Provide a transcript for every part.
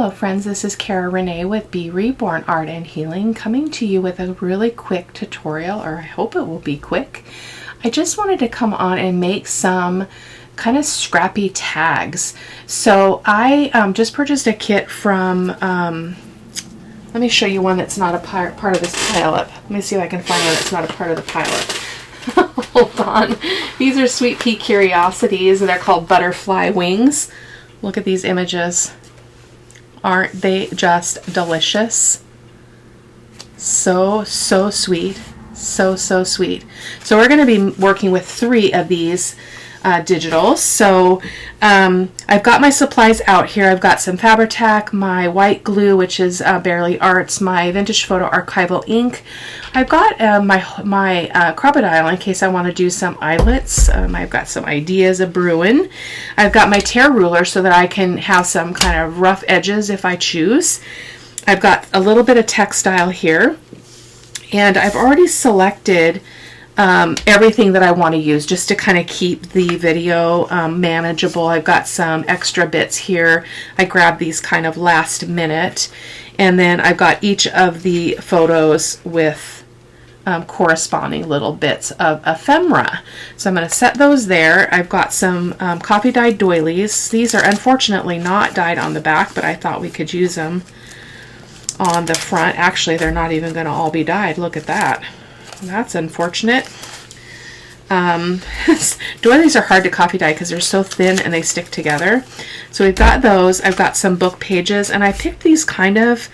Hello friends, this is Cara-Renee with B.Reborn Art and Healing, coming to you with a really quick tutorial, or I hope it will be quick. I just wanted to come on and make some kind of scrappy tags. So I just purchased a kit from, let me show you one that's not a part of this pile-up. Let me see if I can find one that's not a part of the pile-up. Hold on. These are Sweet Pea Curiosities, and they're called butterfly wings. Look at these images. Aren't they just delicious? So sweet. So sweet. So we're going to be working with 3 of these digitals. So I've got my supplies out here. I've got some Fabri-Tac, my white glue, which is Barely Arts, my vintage photo archival ink. I've got my crocodile in case I want to do some eyelets. I've got some ideas of brewing. I've got my tear ruler so that I can have some kind of rough edges if I choose. I've got a little bit of textile here, and I've already selected everything that I want to use just to kind of keep the video manageable. I've got some extra bits here. I grabbed these kind of last minute, and then I've got each of the photos with corresponding little bits of ephemera. So I'm going to set those there. I've got some coffee dyed doilies. These are unfortunately not dyed on the back, but I thought we could use them on the front. Actually, they're not even going to all be dyed. Look at that. That's unfortunate. Doilies are hard to coffee dye because they're so thin and they stick together. So we've got those. I've got some book pages, and I picked these kind of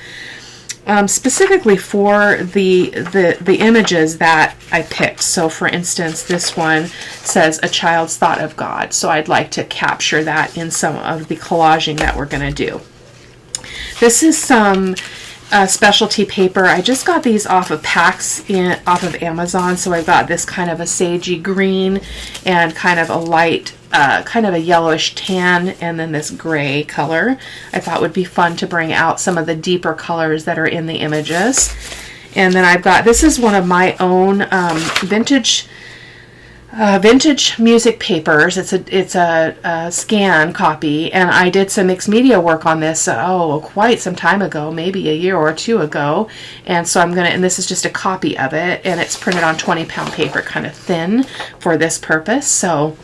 specifically for the images that I picked. So for instance, this one says a child's thought of God. So I'd like to capture that in some of the collaging that we're going to do. This is some specialty paper. I just got these off of packs off of Amazon. So I've got this kind of a sagey green and kind of a light kind of a yellowish tan, and then this gray color. I thought would be fun to bring out some of the deeper colors that are in the images. And then I've got, this is one of my own vintage music papers. It's a scan copy, and I did some mixed media work on this quite some time ago, maybe a year or 2 ago. And so and this is just a copy of it, and it's printed on 20-pound paper, kind of thin for this purpose. So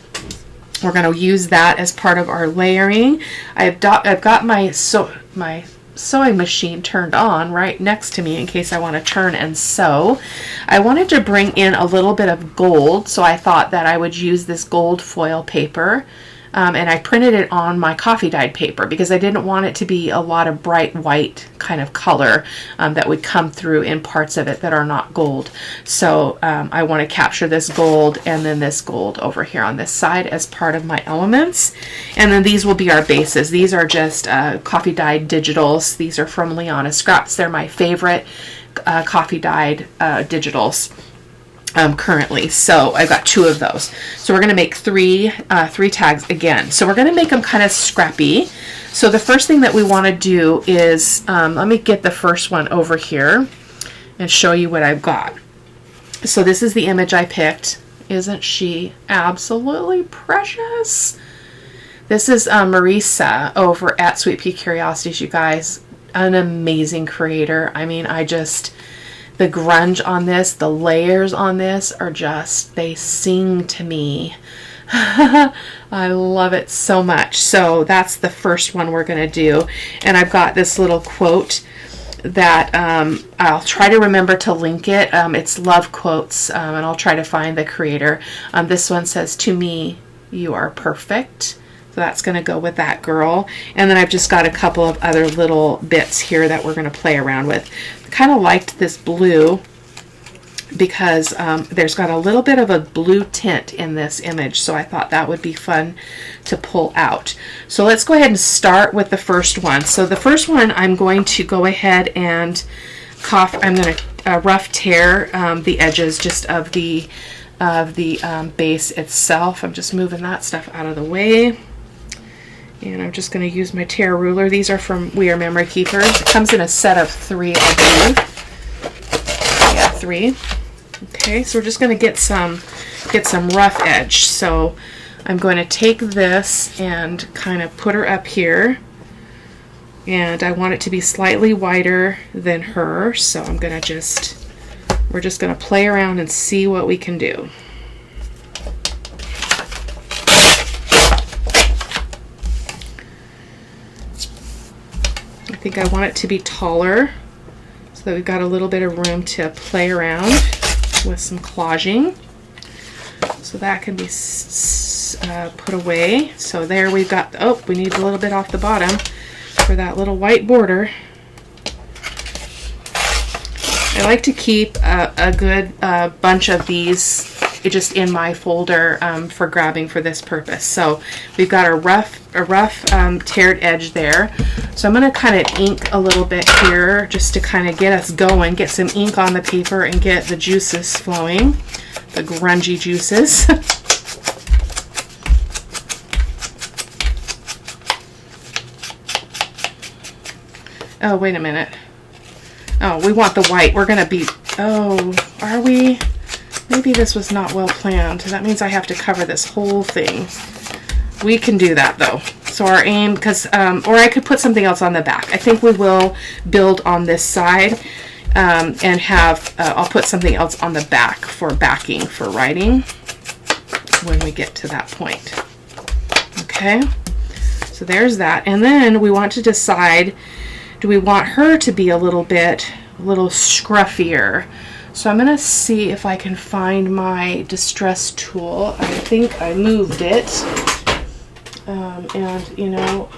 we're going to use that as part of our layering. I've got my sewing machine turned on right next to me in case I want to turn and sew. I wanted to bring in a little bit of gold, so I thought that I would use this gold foil paper, and I printed it on my coffee dyed paper because I didn't want it to be a lot of bright white kind of color that would come through in parts of it that are not gold. So I want to capture this gold and then this gold over here on this side as part of my elements. And then these will be our bases. These are just coffee dyed digitals. These are from Liana Scraps. They're my favorite coffee dyed digitals currently. So I've got 2 of those. So we're going to make 3 tags again. So we're going to make them kind of scrappy. So the first thing that we want to do is, let me get the first one over here and show you what I've got. So this is the image I picked. Isn't she absolutely precious? This is Marisa over at Sweet Pea Curiosities, you guys. An amazing creator. I mean, the grunge on this, the layers on this are just, they sing to me. I love it so much. So that's the first one we're going to do. And I've got this little quote that I'll try to remember to link it. It's love quotes, and I'll try to find the creator. This one says, "To me, you are perfect." So that's going to go with that girl. And then I've just got a couple of other little bits here that we're going to play around with. I kind of liked this blue because there's got a little bit of a blue tint in this image. So I thought that would be fun to pull out. So let's go ahead and start with the first one. So the first one, I'm going to go ahead and I'm going to rough tear the edges just of the base itself. I'm just moving that stuff out of the way. And I'm just going to use my tear ruler. These are from We Are Memory Keepers. It comes in a set of 3, I believe. Yeah, 3. Okay, so we're just going to get some rough edge. So I'm going to take this and kind of put her up here. And I want it to be slightly wider than her, so we're just gonna play around and see what we can do. I think I want it to be taller so that we've got a little bit of room to play around with some collaging. So that can be put away. So there we've got, oh, we need a little bit off the bottom for that little white border. I like to keep a good bunch of these just in my folder for grabbing for this purpose. So we've got a rough teared edge there. So I'm going to kind of ink a little bit here just to kind of get us going, get some ink on the paper and get the juices flowing, the grungy juices. Oh, wait a minute. Oh, we want the white. We're going to be, oh, are we? Maybe this was not well planned. That means I have to cover this whole thing. We can do that though. So our aim, because, or I could put something else on the back. I think we will build on this side and have, I'll put something else on the back for backing, for writing when we get to that point. Okay, so there's that. And then we want to decide, do we want her to be a little scruffier? So I'm going to see if I can find my distress tool. I think I moved it. And, you know,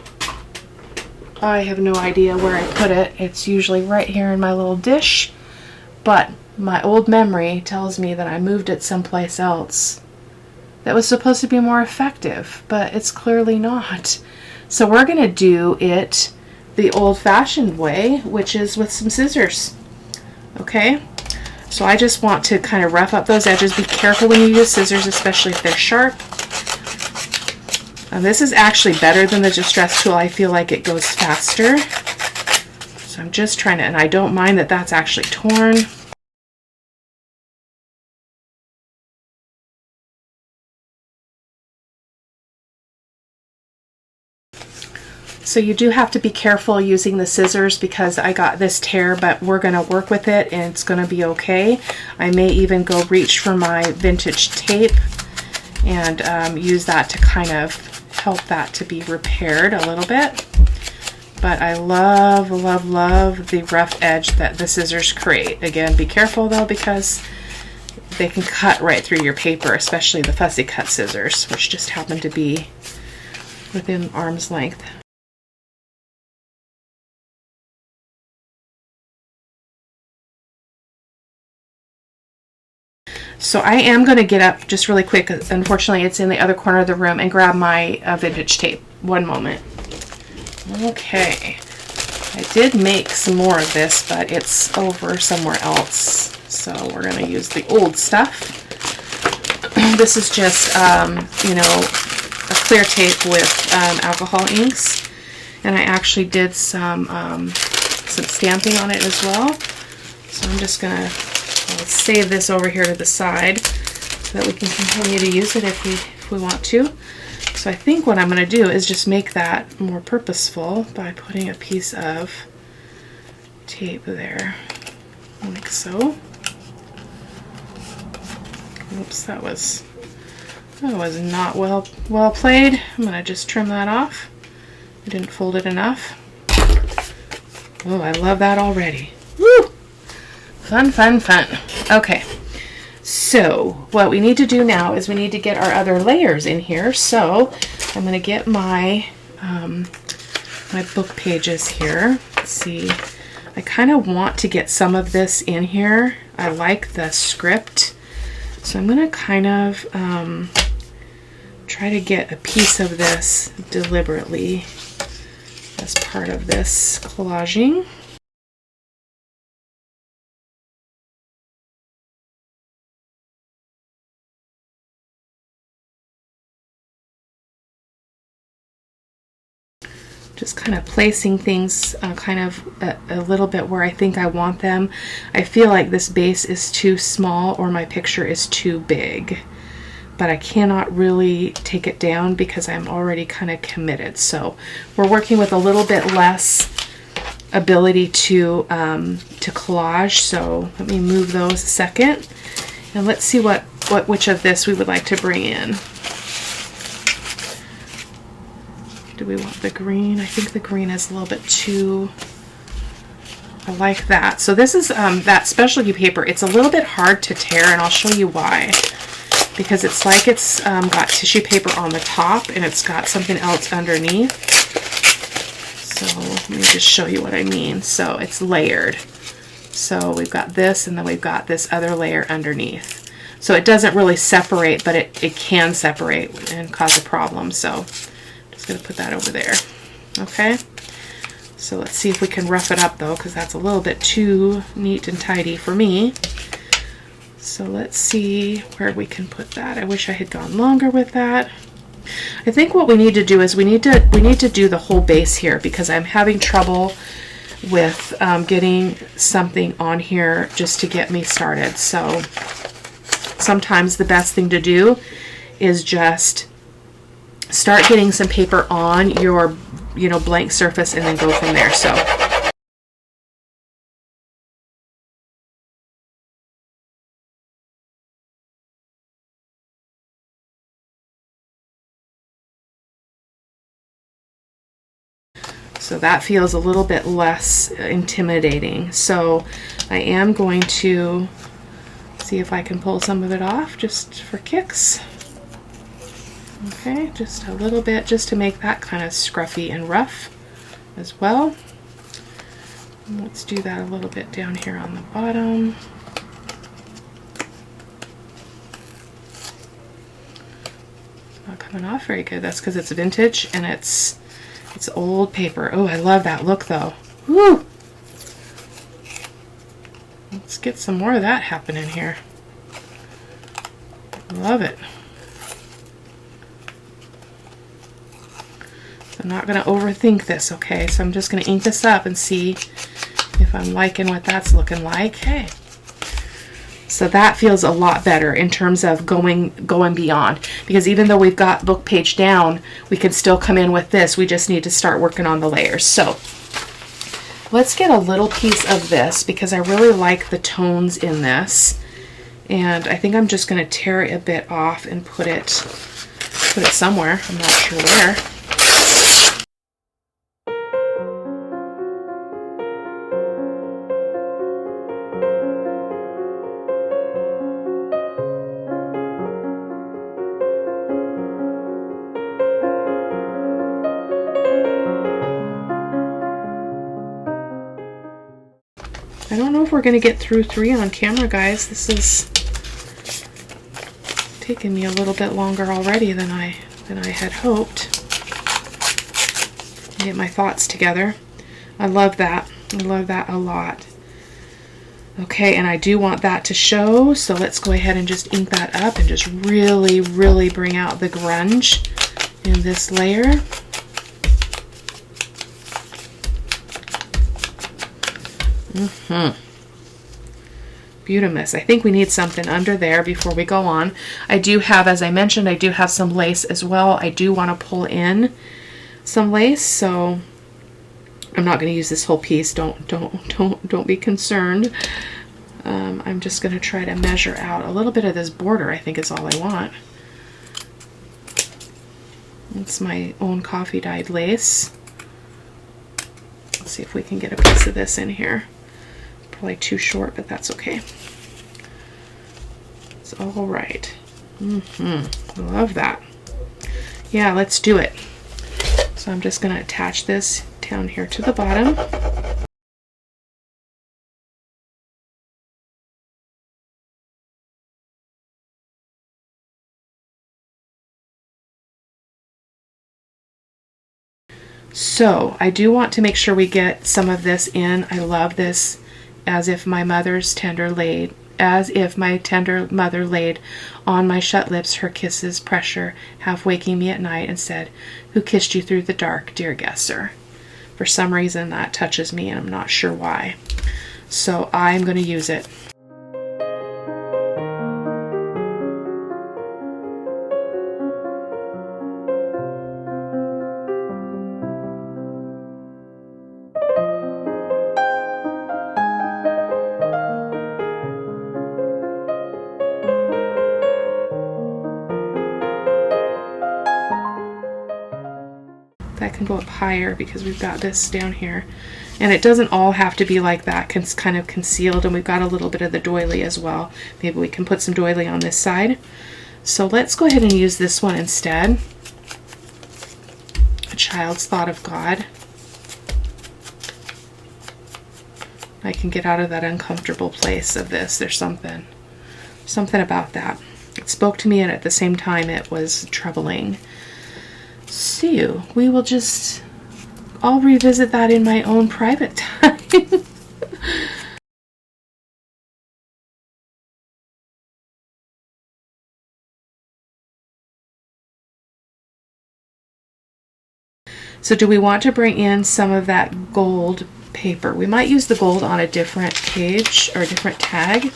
I have no idea where I put it. It's usually right here in my little dish. But my old memory tells me that I moved it someplace else that was supposed to be more effective, but it's clearly not. So we're going to do it the old-fashioned way, which is with some scissors. Okay? So I just want to kind of rough up those edges. Be careful when you use scissors, especially if they're sharp. This is actually better than the distress tool. I feel like it goes faster. So I'm just trying to, and I don't mind that that's actually torn. So you do have to be careful using the scissors because I got this tear, but we're going to work with it and it's going to be okay. I may even go reach for my vintage tape and use that to kind of help that to be repaired a little bit. But I love, love, love the rough edge that the scissors create. Again, be careful though because they can cut right through your paper, especially the fussy cut scissors, which just happen to be within arm's length. So I am going to get up just really quick. Unfortunately, it's in the other corner of the room, and grab my vintage tape. One moment. Okay. I did make some more of this, but it's over somewhere else. So we're going to use the old stuff. This is just, you know, a clear tape with alcohol inks. And I actually did some stamping on it as well. So I'm just going to save this over here to the side so that we can continue to use it if we want to. So I think what I'm going to do is just make that more purposeful by putting a piece of tape there, like so. Oops, that was not well played. I'm going to just trim that off. I didn't fold it enough. Oh, I love that already. Woo! Fun, fun, fun. Okay, so what we need to do now is we need to get our other layers in here. So I'm going to get my my book pages here. Let's see. I kind of want to get some of this in here. I like the script. So I'm going to kind of try to get a piece of this deliberately as part of this collaging. Just kind of placing things kind of a little bit where I think I want them. I feel like this base is too small or my picture is too big, but I cannot really take it down because I'm already kind of committed. So we're working with a little bit less ability to collage. So let me move those a second, and let's see which of this we would like to bring in. Do we want the green? I think the green is a little bit too, I like that. So this is that specialty paper. It's a little bit hard to tear, and I'll show you why. Because it's like it's got tissue paper on the top and it's got something else underneath. So let me just show you what I mean. So it's layered. So we've got this, and then we've got this other layer underneath. So it doesn't really separate, but it can separate and cause a problem. So I'm just going to put that over there. Okay. So let's see if we can rough it up though, because that's a little bit too neat and tidy for me. So let's see where we can put that. I wish I had gone longer with that. I think what we need to do is we need to do the whole base here, because I'm having trouble with getting something on here just to get me started. So sometimes the best thing to do is just start getting some paper on your blank surface and then go from there. So that feels a little bit less intimidating. So I am going to see if I can pull some of it off just for kicks. Okay, just a little bit, just to make that kind of scruffy and rough as well. And let's do that a little bit down here on the bottom. It's not coming off very good. That's because it's vintage and it's old paper. Oh, I love that look though. Woo! Let's get some more of that happening here. Love it. So I'm not going to overthink this, okay? So I'm just going to ink this up and see if I'm liking what that's looking like. Okay. So that feels a lot better in terms of going beyond, because even though we've got book page down, we can still come in with this. We just need to start working on the layers. So let's get a little piece of this, because I really like the tones in this, and I think I'm just going to tear it a bit off and put it somewhere. I'm not sure where. I don't know if we're going to get through 3 on camera, guys. This is taking me a little bit longer already than I had hoped. Get my thoughts together. I love that. I love that a lot. Okay, and I do want that to show, so let's go ahead and just ink that up and just really, really bring out the grunge in this layer. Beautimous. I think we need something under there before we go on. I do have, as I mentioned, I do have some lace as well. I do want to pull in some lace, so I'm not going to use this whole piece. Don't be concerned. I'm just going to try to measure out a little bit of this border. I think is all I want. It's my own coffee dyed lace. Let's see if we can get a piece of this in here. Probably too short, but that's okay. It's all right. I love that. Yeah, let's do it. So I'm just going to attach this down here to the bottom. So I do want to make sure we get some of this in. I love this. As if my tender mother laid on my shut lips her kisses pressure, half waking me at night, and said, "Who kissed you through the dark, dear guesser?" For some reason that touches me, and I'm not sure why. So I'm going to use it. That can go up higher because we've got this down here. And it doesn't all have to be like that, it's kind of concealed, and we've got a little bit of the doily as well. Maybe we can put some doily on this side. So let's go ahead and use this one instead. A Child's Thought of God. I can get out of that uncomfortable place of this. There's something about that. It spoke to me, and at the same time it was troubling. So we will just, I'll revisit that in my own private time. So do we want to bring in some of that gold paper? We might use the gold on a different page or a different tag,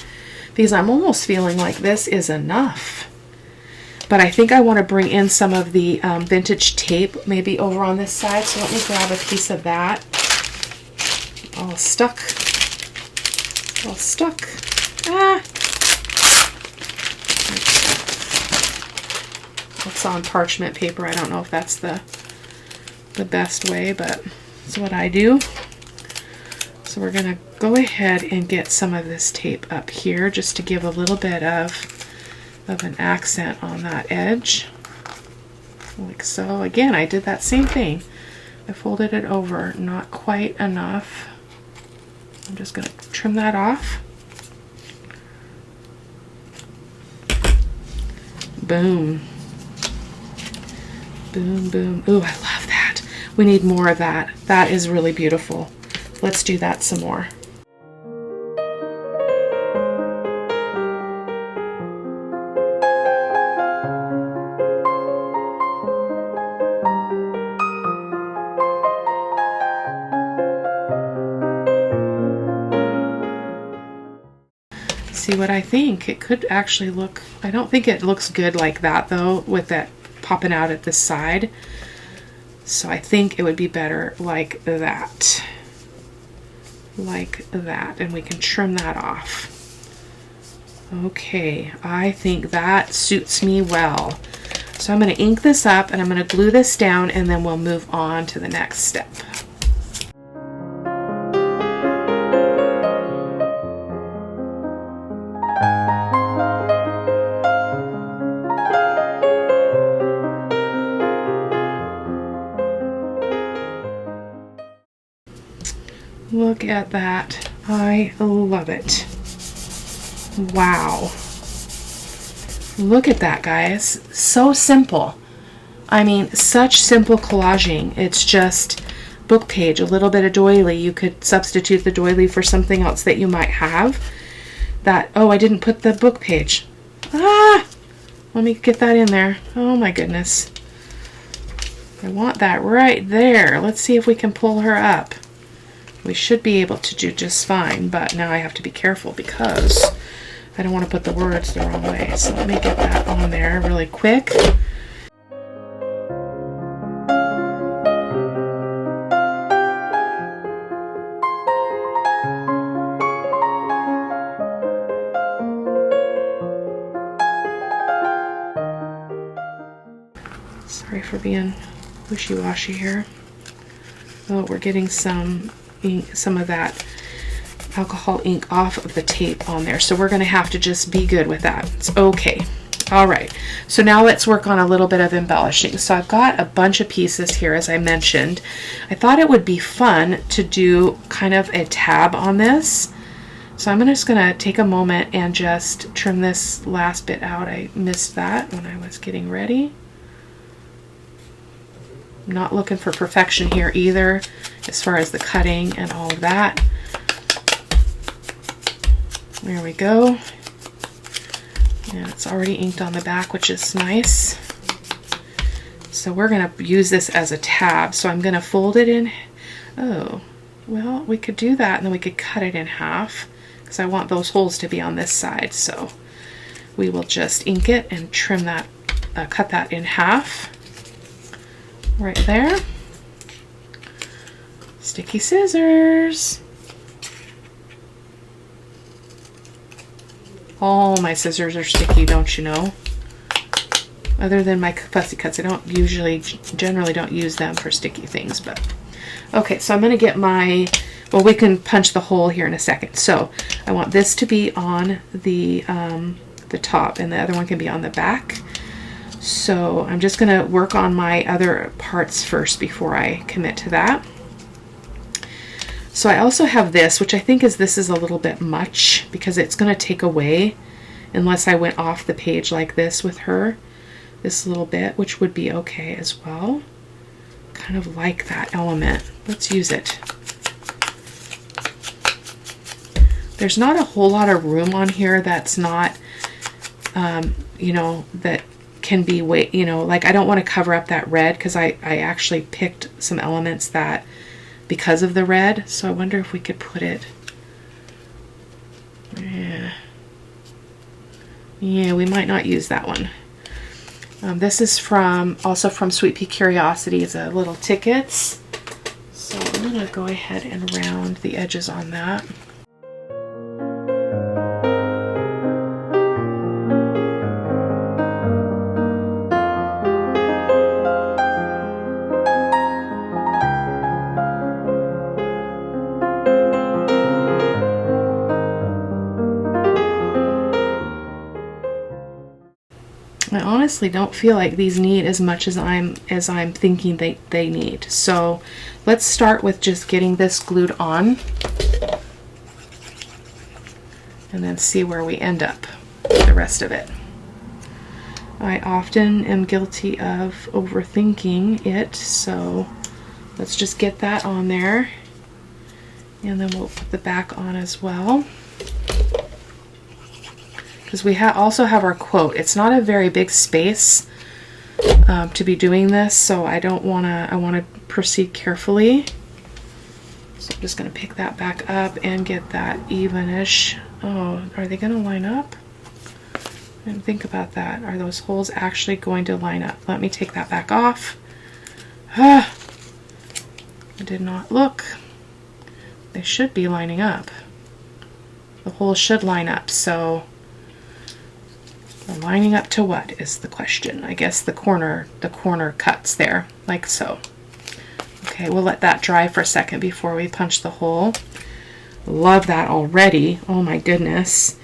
because I'm almost feeling like this is enough. But I think I want to bring in some of the vintage tape maybe over on this side. So let me grab a piece of that. All stuck. All stuck. Ah! It's on parchment paper. I don't know if that's the best way, but it's what I do. So we're going to go ahead and get some of this tape up here just to give a little bit of an accent on that edge, like so. Again, I did that same thing. I folded it over, not quite enough. I'm just going to trim that off. Boom. Boom, boom. Ooh, I love that. We need more of that. That is really beautiful. Let's do that some more. See what I think? It could actually look, I don't think it looks good like that though, with that popping out at the side. So I think it would be better like that. Like that. And we can trim that off. Okay, I think that suits me well. So I'm going to ink this up and I'm going to glue this down, and then we'll move on to the next step. Look at that. I love it. Wow. Look at that, guys. So simple. I mean, such simple collaging. It's just book page, a little bit of doily. You could substitute the doily for something else that you might have. That, oh, I didn't put the book page. Ah! Let me get that in there. Oh my goodness. I want that right there. Let's see if we can pull her up. We should be able to do just fine, but now I have to be careful because I don't want to put the words the wrong way. So let me get that on there really quick. Sorry for being wishy-washy here. Oh, we're getting some ink, some of that alcohol ink off of the tape on there. So we're going to have to just be good with that. It's okay. All right. So now let's work on a little bit of embellishing. So I've got a bunch of pieces here, as I mentioned. I thought it would be fun to do kind of a tab on this. So I'm just going to take a moment and just trim this last bit out. I missed that when I was getting ready. I'm not looking for perfection here either, as far as the cutting and all of that. There we go. And it's already inked on the back, which is nice. So we're going to use this as a tab. So I'm going to fold it in. Oh, well, we could do that, and then we could cut it in half, because I want those holes to be on this side. So we will just ink it and trim that, cut that in half. Right there. Sticky scissors. All my scissors are sticky, don't you know? other than my fussy cuts. I don't generally don't use them for sticky things, but okay, so I'm going to get my, well, we can punch the hole here in a second. So I want this to be on the top, and the other one can be on the back. So I'm just going to work on my other parts first before I commit to that. So I also have this, which I think this is a little bit much because it's going to take away, unless I went off the page like this with her, this little bit, which would be okay as well. Kind of like that element. Let's use it. There's not a whole lot of room on here that's not, you know, that can be, you know, like I don't want to cover up that red because I actually picked some elements that, because of the red, so I wonder if we could put it, yeah, we might not use that one. This is also from Sweet Pea Curiosities, little tickets. So I'm going to go ahead and round the edges on that. I honestly don't feel like these need as much as I'm thinking they need. So let's start with just getting this glued on and then see where we end up with the rest of it. I often am guilty of overthinking it, so let's just get that on there, and then we'll put the back on as well. Because we also have our quote. It's not a very big space to be doing this, so I want to proceed carefully. So I'm just going to pick that back up and get that evenish. Oh, are they going to line up? I didn't think about that. Are those holes actually going to line up? Let me take that back off. I did not look. They should be lining up. The holes should line up, so lining up to what is the question? I guess the corner cuts there, like so. Okay, we'll let that dry for a second before we punch the hole. Love that already. Oh my goodness.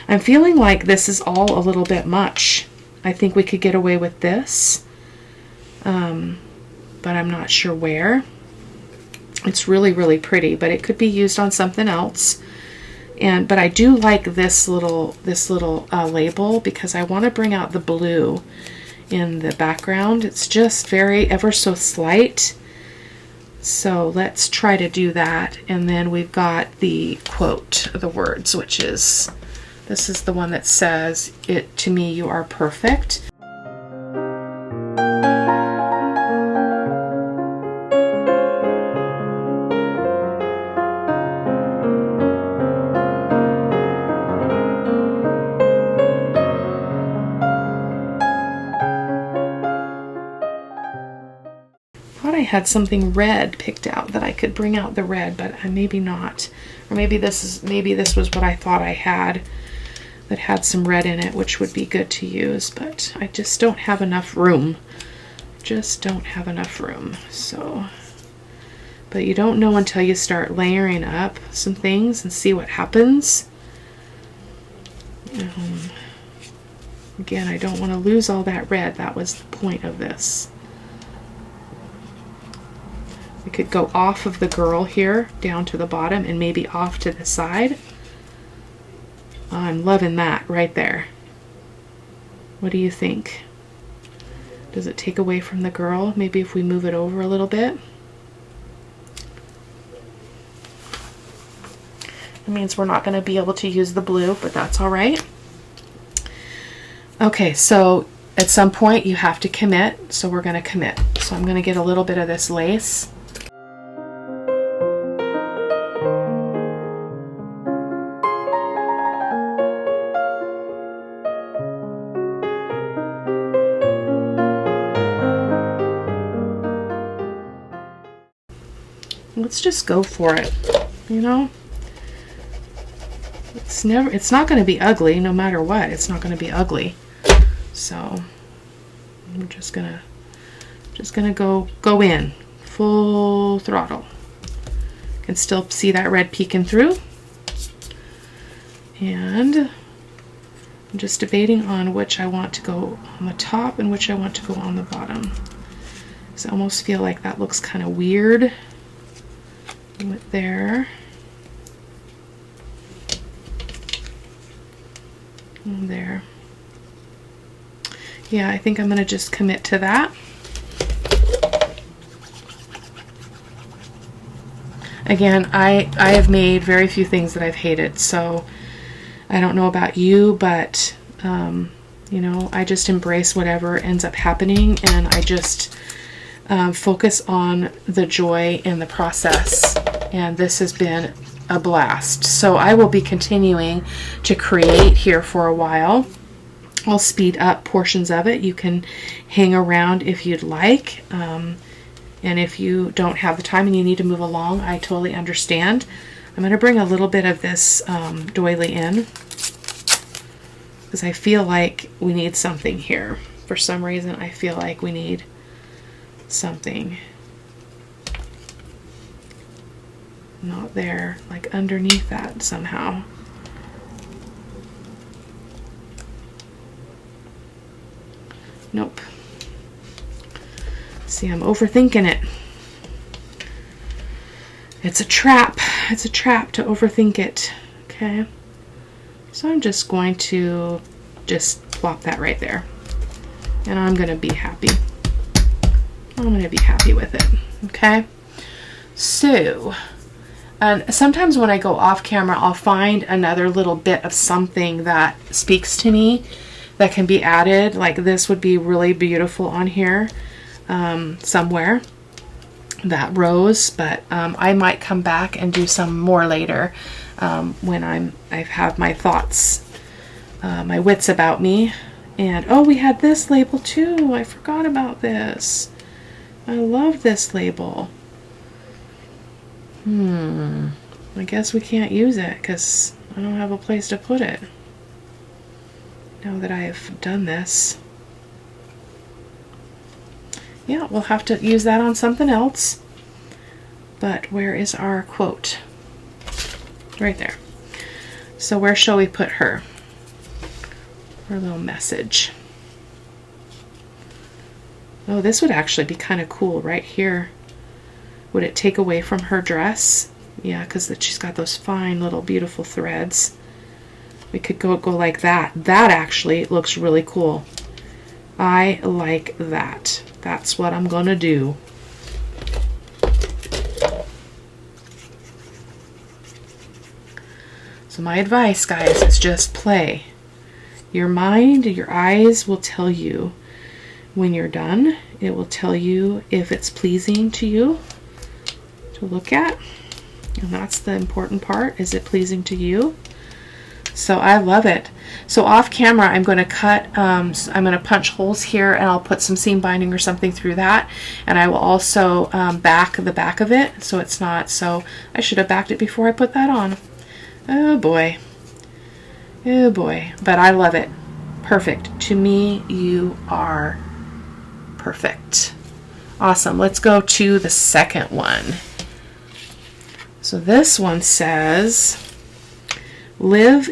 I'm feeling like this is all a little bit much. I think we could get away with this, but I'm not sure where. It's really, really pretty, but it could be used on something else. But I do like this little label because I want to bring out the blue in the background. It's just very ever so slight. So let's try to do that. And then we've got the quote, the words, which is, this is the one that says, "It to me you are perfect." I had something red picked out that I could bring out the red, but maybe not. Or maybe this was what I thought I had that had some red in it, which would be good to use, but I just don't have enough room. Just don't have enough room. So, but you don't know until you start layering up some things and see what happens. Again, I don't want to lose all that red. That was the point of this. We could go off of the girl here down to the bottom and maybe off to the side. I'm loving that right there. What do you think? Does it take away from the girl? Maybe if we move it over a little bit. It means we're not going to be able to use the blue, but that's all right. Okay, so at some point you have to commit, so we're going to commit. So I'm going to get a little bit of this lace. Let's just go for it, you know? It's not going to be ugly no matter what. It's not going to be ugly. So I'm just gonna go in full throttle. You can still see that red peeking through. And I'm just debating on which I want to go on the top and which I want to go on the bottom. So I almost feel like that looks kind of weird. Went there. And there. Yeah, I think I'm going to just commit to that. Again, I have made very few things that I've hated, so I don't know about you, but you know, I just embrace whatever ends up happening, and I just focus on the joy in the process, and this has been a blast. So I will be continuing to create here for a while. I'll speed up portions of it. You can hang around if you'd like. And if you don't have the time and you need to move along, I totally understand. I'm going to bring a little bit of this doily in because I feel like we need something here. For some reason, I feel like we need something. Not there, like underneath that somehow. Nope. See, I'm overthinking it. It's a trap. It's a trap to overthink it. Okay. So I'm just going to just plop that right there. And I'm going to be happy. I'm going to be happy with it. Okay. So, and sometimes when I go off camera, I'll find another little bit of something that speaks to me that can be added. Like this would be really beautiful on here. Somewhere, that rose, but I might come back and do some more later when I have my thoughts, my wits about me. And oh, we had this label too. I forgot about this. I love this label. I guess we can't use it because I don't have a place to put it now that I have done this. Yeah, we'll have to use that on something else. But where is our quote? Right there. So where shall we put her? Her little message. Oh, this would actually be kind of cool right here. Would it take away from her dress? Yeah, because she's got those fine little beautiful threads. We could go like that. That actually looks really cool. I like that. That's what I'm gonna do. So my advice, guys, is just play. Your mind, your eyes will tell you when you're done. It will tell you if it's pleasing to you to look at. And that's the important part. Is it pleasing to you? So I love it. So off camera, I'm going to cut, I'm going to punch holes here, and I'll put some seam binding or something through that. And I will also back the back of it so it's not, so I should have backed it before I put that on. Oh boy. Oh boy. But I love it. Perfect. To me, you are perfect. Awesome. Let's go to the second one. So this one says, give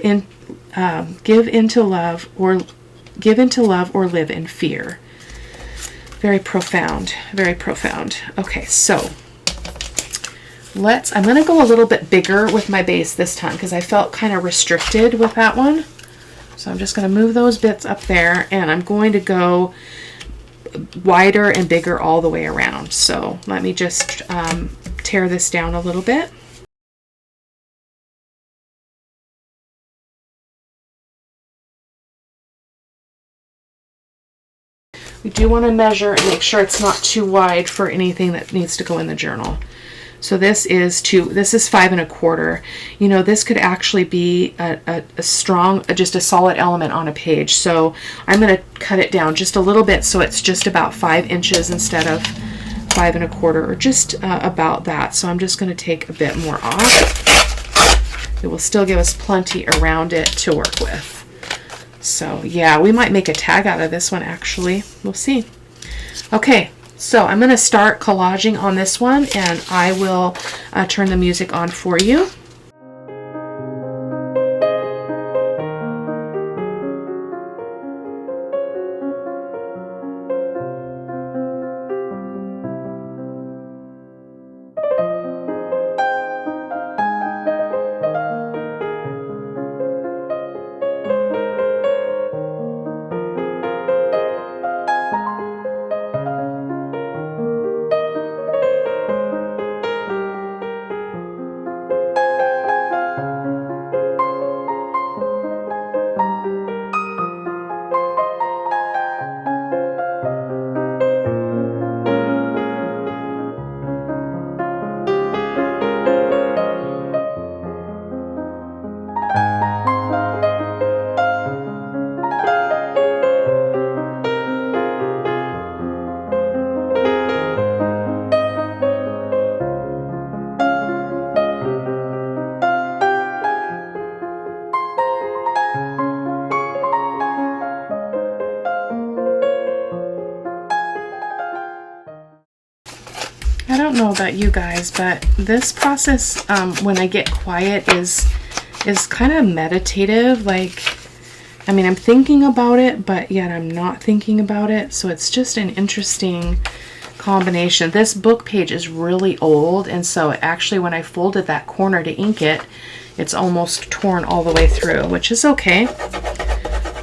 into love or live in fear. Very profound, very profound. Okay, so I'm going to go a little bit bigger with my base this time because I felt kind of restricted with that one. So I'm just going to move those bits up there, and I'm going to go wider and bigger all the way around. So let me just tear this down a little bit. We do want to measure and make sure it's not too wide for anything that needs to go in the journal. So this is 5 1/4. You know, this could actually be a strong, just a solid element on a page. So I'm going to cut it down just a little bit so it's just about 5 inches instead of 5 1/4, or just about that. So I'm just going to take a bit more off. It will still give us plenty around it to work with. So yeah, we might make a tag out of this one actually. We'll see. Okay, so I'm going to start collaging on this one, and I will turn the music on for you. I don't know about you guys, but this process, when I get quiet, is kind of meditative. Like, I mean, I'm thinking about it, but yet I'm not thinking about it. So it's just an interesting combination. This book page is really old, and so actually when I folded that corner to ink it, it's almost torn all the way through, which is okay.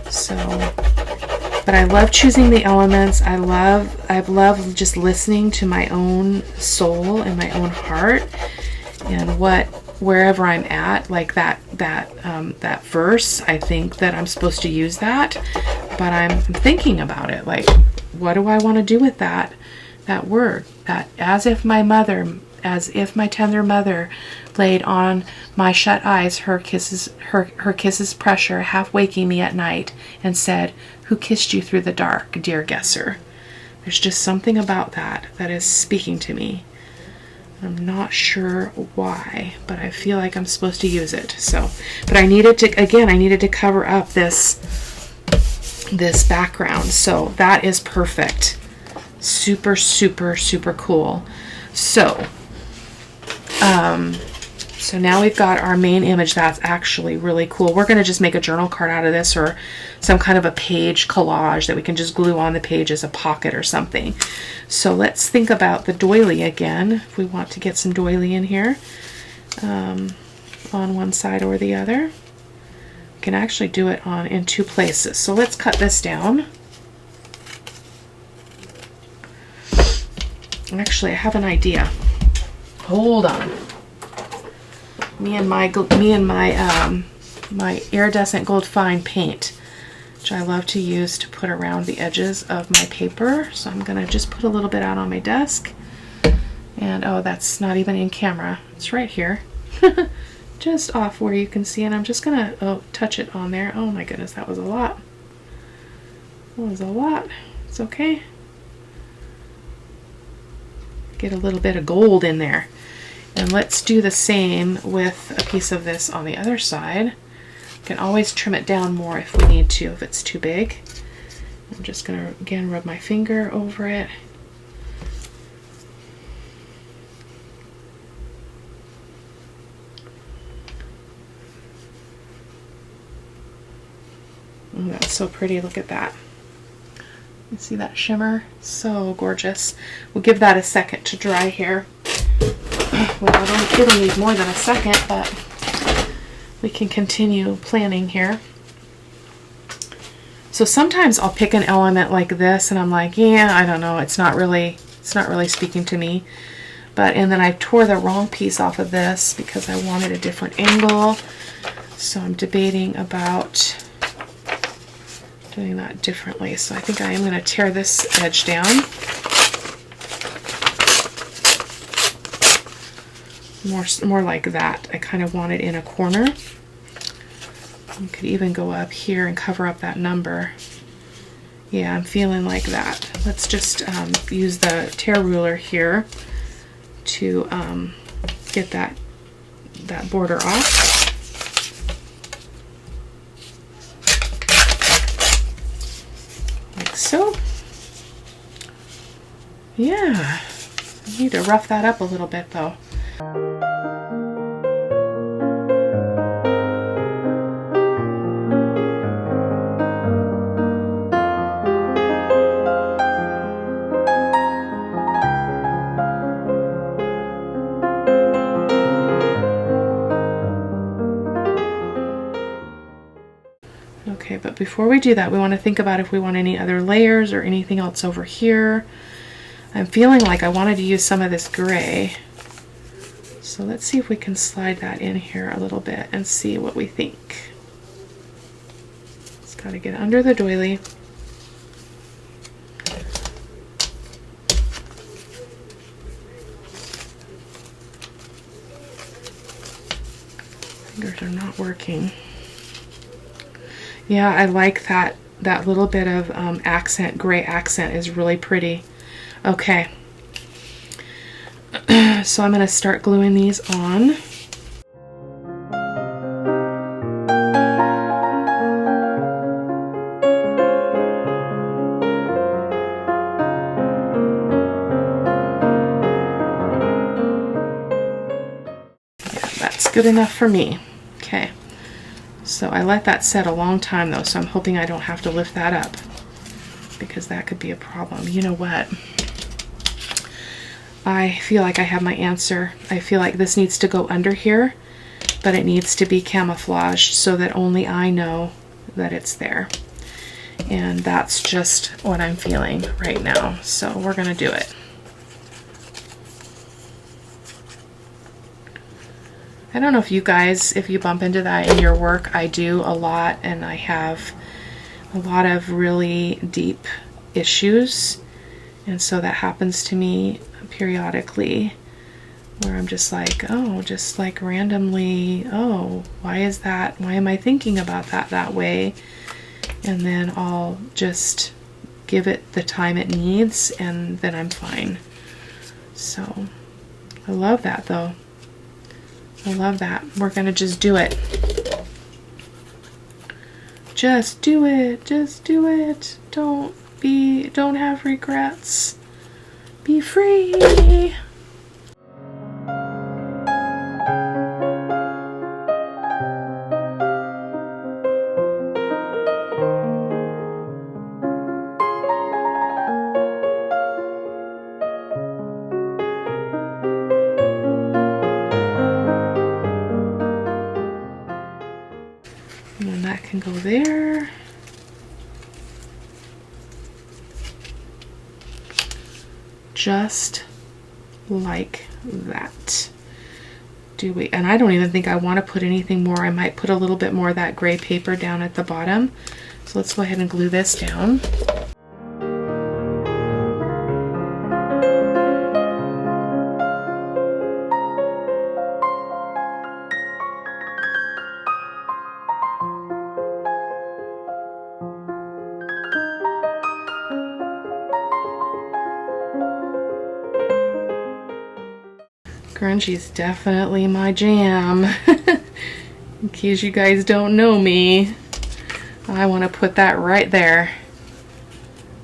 So, but I love choosing the elements. I've loved just listening to my own soul and my own heart, and wherever I'm at, like that verse, I think that I'm supposed to use that, but I'm thinking about it, like, what do I want to do with that word, that as if my tender mother laid on my shut eyes her kisses pressure, half waking me at night, and said, "Who kissed you through the dark, dear guesser?" There's just something about that is speaking to me. I'm not sure why, but I feel like I'm supposed to use it. So, but I needed to cover up this background. So that is perfect. Super, super, super cool. So, so now we've got our main image. That's actually really cool. We're going to just make a journal card out of this, or some kind of a page collage that we can just glue on the page as a pocket or something. So let's think about the doily again, if we want to get some doily in here, on one side or the other. We can actually do it in two places. So let's cut this down. Actually, I have an idea. Hold on. Me and my iridescent gold fine paint, which I love to use to put around the edges of my paper. So I'm gonna just put a little bit out on my desk, and oh, that's not even in camera. It's right here, just off where you can see it. I'm just gonna touch it on there. Oh my goodness, that was a lot. That was a lot. It's okay. Get a little bit of gold in there. And let's do the same with a piece of this on the other side. You can always trim it down more if we need to, if it's too big. I'm just going to, again, rub my finger over it. Oh, that's so pretty. Look at that. You see that shimmer? So gorgeous. We'll give that a second to dry here. Well, it'll need more than a second, but we can continue planning here. So sometimes I'll pick an element like this and I'm like, yeah, I don't know, it's not really speaking to me. And then I tore the wrong piece off of this because I wanted a different angle. So I'm debating about doing that differently. So I think I am going to tear this edge down. More like that. I kind of want it in a corner. You could even go up here and cover up that number. Yeah, I'm feeling like that. Let's just use the tear ruler here to get that border off. like so. Yeah, I need to rough that up a little bit though. Okay, but before we do that, we want to think about if we want any other layers or anything else over here. I'm feeling like I wanted to use some of this gray. So let's see if we can slide that in here a little bit and see what we think. It's got to get under the doily. Fingers are not working. Yeah, I like that little bit of accent, gray accent is really pretty. Okay, so I'm going to start gluing these on. Yeah, that's good enough for me. Okay. So I let that set a long time though, so I'm hoping I don't have to lift that up because that could be a problem. You know what? I feel like I have my answer. I feel like this needs to go under here, but it needs to be camouflaged so that only I know that it's there. And that's just what I'm feeling right now. So we're gonna do it. I don't know if you guys, if you bump into that in your work. I do a lot, and I have a lot of really deep issues, and so that happens to me periodically where I'm just like, oh, just like randomly, oh, why is that? Why am I thinking about that way? And then I'll just give it the time it needs, and then I'm fine. So I love that though. I love that. We're gonna just do it. Just do it. Just do it. Don't have regrets. Be free. And then that can go there. Just like that. And I don't even think I want to put anything more. I might put a little bit more of that gray paper down at the bottom. So let's go ahead and glue this down. Grungy's definitely my jam. In case you guys don't know me, I want to put that right there.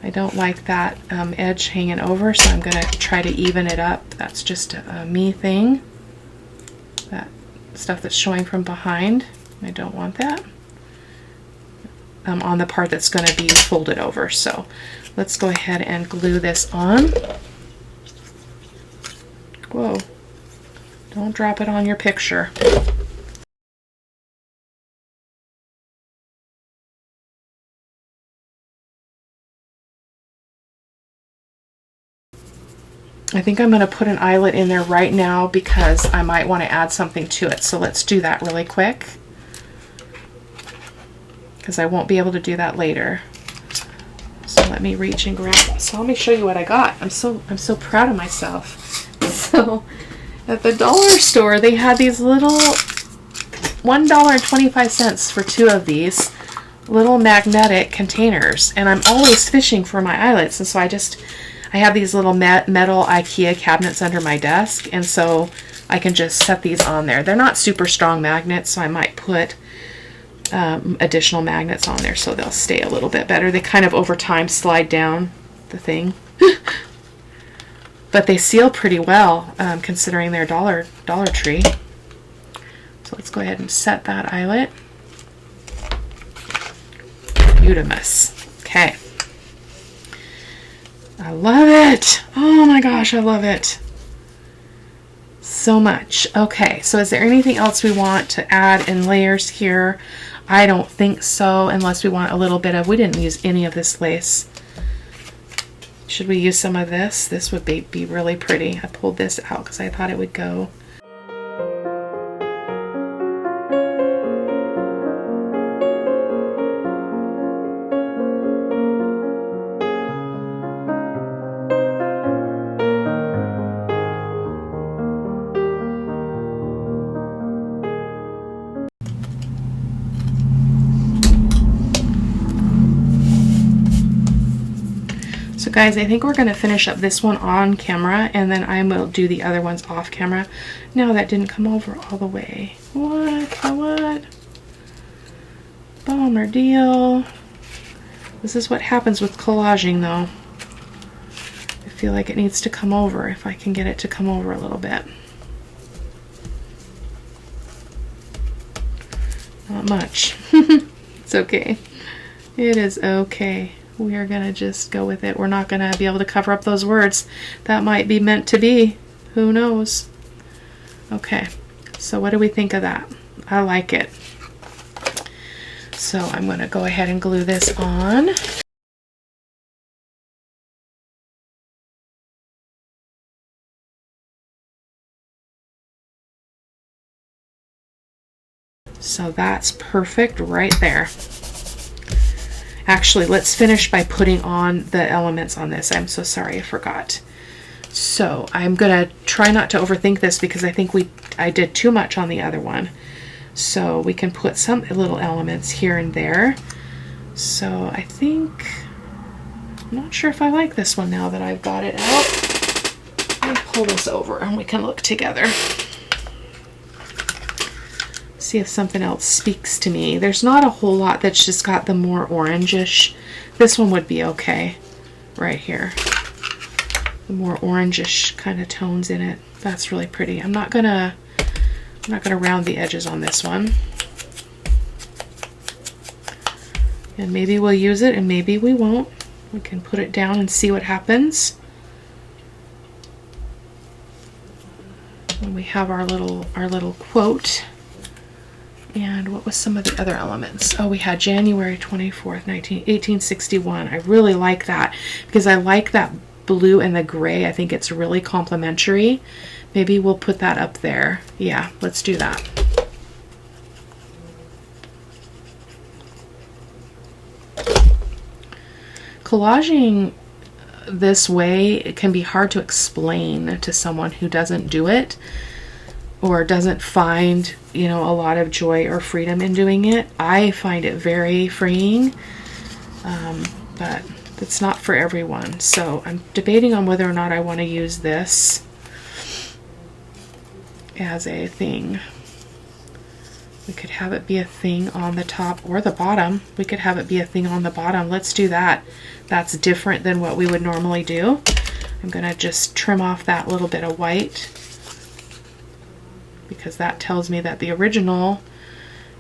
I don't like that edge hanging over, so I'm going to try to even it up. That's just a me thing. That stuff that's showing from behind, I don't want that. On the part that's going to be folded over. So let's go ahead and glue this on. Whoa. Don't drop it on your picture. I think I'm going to put an eyelet in there right now because I might want to add something to it. So let's do that really quick, because I won't be able to do that later. So let me reach and grab that. So let me show you what I got. I'm so proud of myself. So at the dollar store, they had these little $1.25 for 2 of these little magnetic containers, and I'm always fishing for my eyelets, and so I have these little metal IKEA cabinets under my desk, and so I can just set these on there. They're not super strong magnets, so I might put additional magnets on there, so they'll stay a little bit better. They kind of over time slide down the thing. But they seal pretty well, considering they're Dollar Tree. So let's go ahead and set that eyelet. Beautimous. Okay. I love it. Oh my gosh, I love it so much. Okay, so is there anything else we want to add in layers here? I don't think so, unless we want a little bit of, we didn't use any of this lace. Should we use some of this? This would be really pretty. I pulled this out because I thought it would go. So guys, I think we're going to finish up this one on camera, and then I will do the other ones off camera. No, that didn't come over all the way. What? Bummer deal. This is what happens with collaging, though. I feel like it needs to come over, if I can get it to come over a little bit. Not much. It's okay. It is okay. We are going to just go with it. We're not going to be able to cover up those words. That might be meant to be. Who knows? Okay, so what do we think of that? I like it. So I'm going to go ahead and glue this on. So that's perfect right there. Actually, let's finish by putting on the elements on this. I'm so sorry, I forgot. So I'm gonna try not to overthink this because I think I did too much on the other one. So we can put some little elements here and there. So I think, I'm not sure if I like this one now that I've got it out. Let me pull this over and we can look together. See if something else speaks to me. There's not a whole lot that's just got the more orangish. This one would be okay right here. The more orangish kind of tones in it. That's really pretty. I'm not gonna round the edges on this one. And maybe we'll use it and maybe we won't. We can put it down and see what happens. And we have our little quote. And what was some of the other elements? Oh, we had January 24th, 1861. I really like that because I like that blue and the gray. I think it's really complementary. Maybe we'll put that up there. Yeah, let's do that. Collaging this way, it can be hard to explain to someone who doesn't do it or doesn't find, you know, a lot of joy or freedom in doing it. I find it very freeing, but it's not for everyone. So I'm debating on whether or not I want to use this as a thing. We could have it be a thing on the top or the bottom. We could have it be a thing on the bottom. Let's do that. That's different than what we would normally do. I'm going to just trim off that little bit of white, because that tells me that the original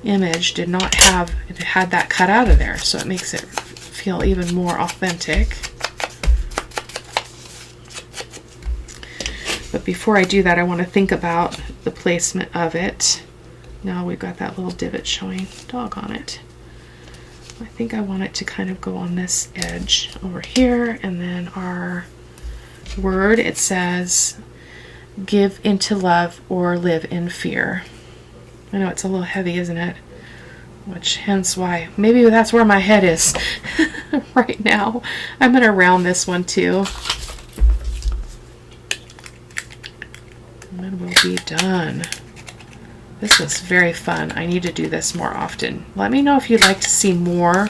image did not have, it had that cut out of there, so it makes it feel even more authentic. But before I do that, I want to think about the placement of it. Now we've got that little divot showing, doggone it. I think I want it to kind of go on this edge over here, and then our word, it says, give into love or live in fear. I know it's a little heavy, isn't it? Which hence why, maybe that's where my head is right now. I'm going to round this one too. And then we'll be done. This was very fun. I need to do this more often. Let me know if you'd like to see more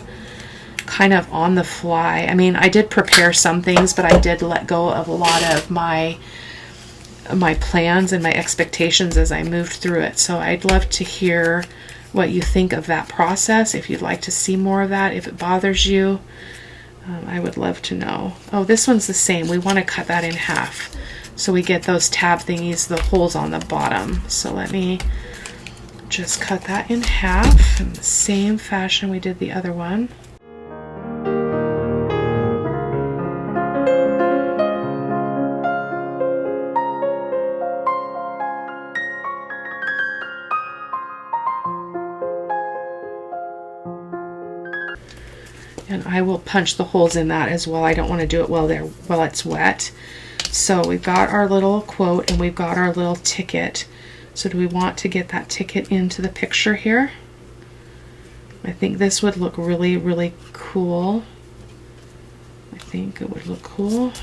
kind of on the fly. I mean, I did prepare some things, but I did let go of a lot of my plans and my expectations as I moved through it. So I'd love to hear what you think of that process, if you'd like to see more of that, if it bothers you. I would love to know. Oh, this one's the same. We want to cut that in half so we get those tab thingies, the holes on the bottom. So let me just cut that in half in the same fashion we did the other one. And I will punch the holes in that as well. I don't want to do it while it's wet. So we've got our little quote and we've got our little ticket. So do we want to get that ticket into the picture here? I think this would look really, really cool. I think it would look cool.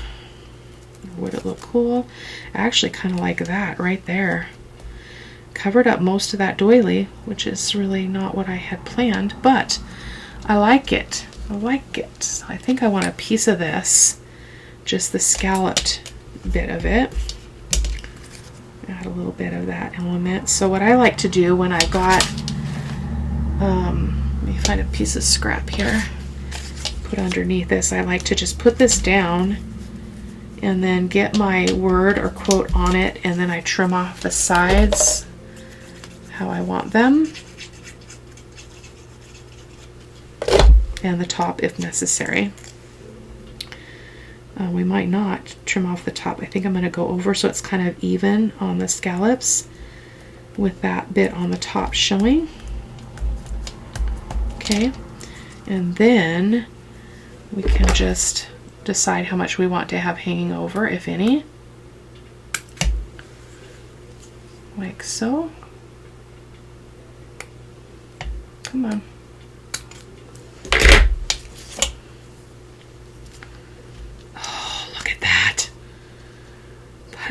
Would it look cool? I actually kind of like that right there. Covered up most of that doily, which is really not what I had planned, but I like it. I like it. I think I want a piece of this, just the scalloped bit of it. Add a little bit of that element. So what I like to do when I got, let me find a piece of scrap here, put underneath this, I like to just put this down and then get my word or quote on it, and then I trim off the sides how I want them. And the top if necessary. We might not trim off the top. I think I'm going to go over so it's kind of even on the scallops with that bit on the top showing. Okay, and then we can just decide how much we want to have hanging over, if any. Like so. Come on. That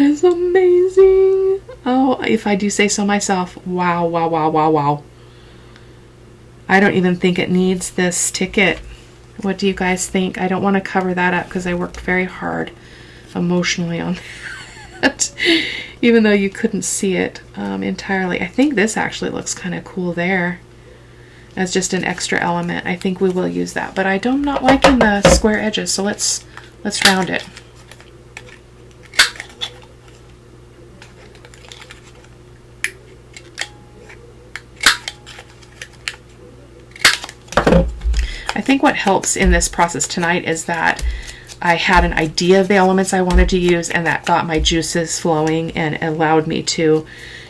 is amazing. Oh, if I do say so myself, wow, wow, wow, wow, wow. I don't even think it needs this ticket. What do you guys think? I don't want to cover that up because I worked very hard emotionally on that, even though you couldn't see it entirely. I think this actually looks kind of cool there as just an extra element. I think we will use that, but I'm not liking the square edges, so let's round it. I think what helps in this process tonight is that I had an idea of the elements I wanted to use, and that got my juices flowing and allowed me to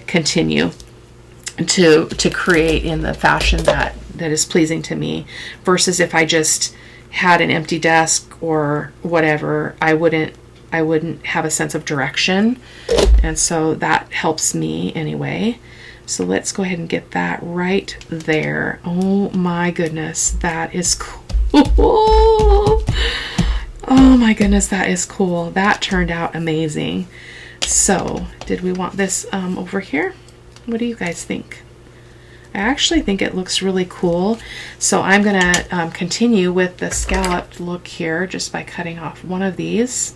continue to create in the fashion that is pleasing to me, versus if I just had an empty desk or whatever, I wouldn't have a sense of direction, and so that helps me anyway. So let's go ahead and get that right there. Oh my goodness, that is cool. Oh my goodness, that is cool. That turned out amazing. So did we want this over here? What do you guys think? I actually think it looks really cool. So I'm gonna continue with the scalloped look here just by cutting off one of these.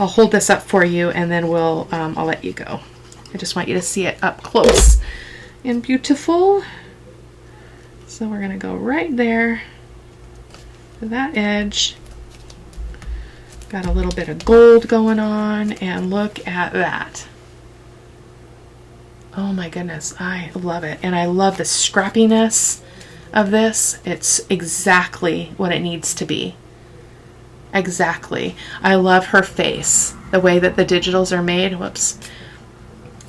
I'll hold this up for you and then I'll let you go. I just want you to see it up close and beautiful. So we're gonna go right there to that edge. Got a little bit of gold going on, and look at that. Oh my goodness, I love it. And I love the scrappiness of this. It's exactly what it needs to be. Exactly. I love her face, the way that the digitals are made. Whoops.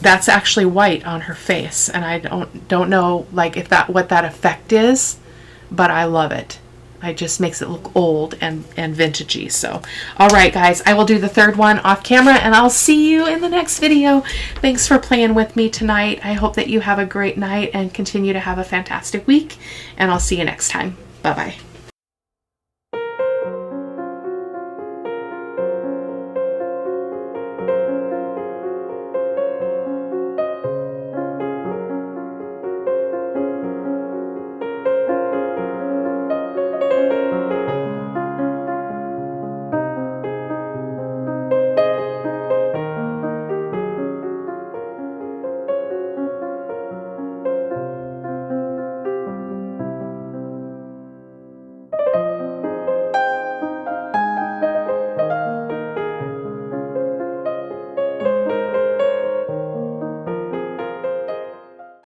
That's actually white on her face, and I don't know like if what that effect is, but I love it. It just makes it look old and vintagey. So, all right, guys, I will do the third one off camera, and I'll see you in the next video. Thanks for playing with me tonight. I hope that you have a great night and continue to have a fantastic week, and I'll see you next time. Bye-bye.